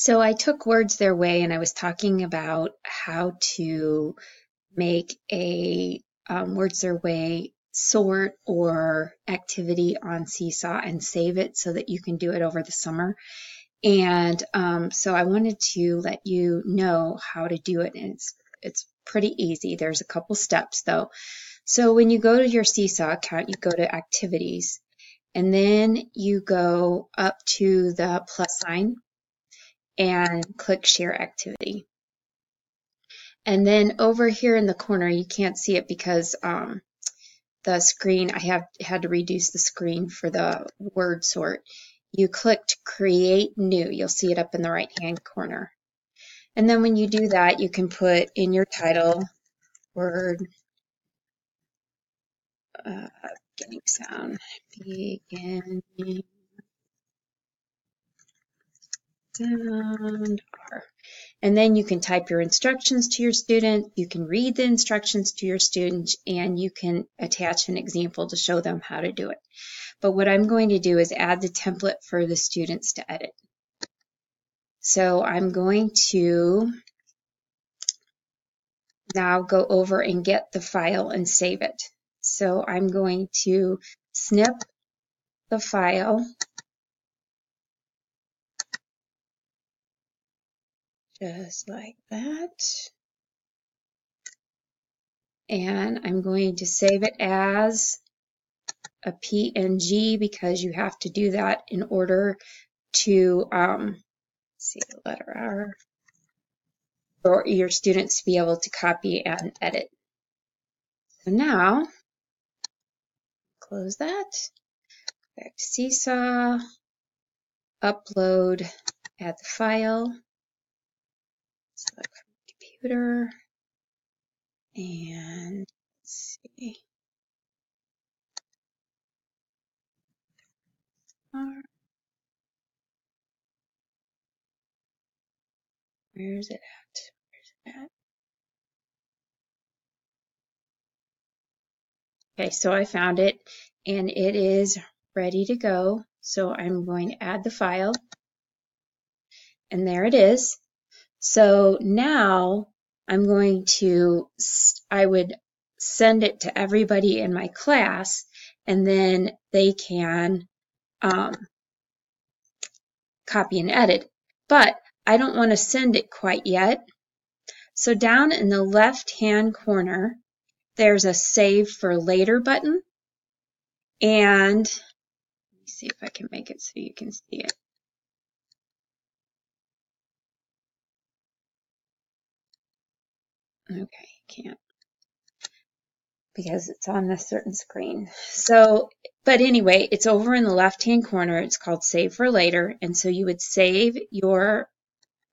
So I took Words Their Way and I was talking about how to make a Words Their Way sort or activity on Seesaw and save it so that you can do it over the summer. And so I wanted to let you know how to do it. And it's pretty easy. There's a couple steps though. So when you go to your Seesaw account, you go to Activities, and then you go up to the plus sign and click Share Activity. And then over here in the corner, you can't see it because the screen, I had to reduce the screen for the word sort. You clicked Create New. You'll see it up in the right-hand corner. And then when you do that, you can put in your title, word, beginning sound, beginning sound, R. And then you can type your instructions to your student, you can read the instructions to your students, and you can attach an example to show them how to do it. But what I'm going to do is add the template for the students to edit. So I'm going to now go over and get the file and save it. So I'm going to snip the file, just like that. And I'm going to save it as a PNG because you have to do that in order to see the letter R, for your students to be able to copy and edit. So now, close that, back to Seesaw, upload, add the file, select from the computer, and let's see. Where's it at? Where's it at? Okay, so I found it and it is ready to go. So I'm going to add the file, and there it is. So now I'm going to, I would send it to everybody in my class, and then they can copy and edit. But I don't want to send it quite yet. So down in the left-hand corner, there's a Save for Later button. And let me see if I can make it so you can see it. Okay, can't because it's on a certain screen. So, but anyway, it's over in the left-hand corner. It's called Save for Later. And so you would save your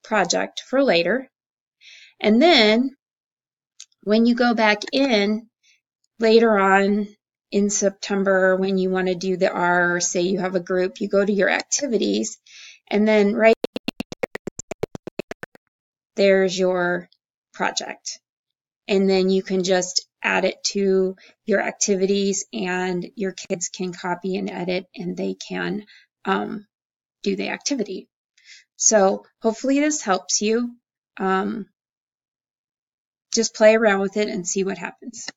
project for later. And then when you go back in later on in September, when you want to do the R, or say you have a group, you go to your activities, and then right there's your project. And then you can just add it to your activities, and your kids can copy and edit, and they can do the activity. So hopefully this helps you. Just play around with it and see what happens.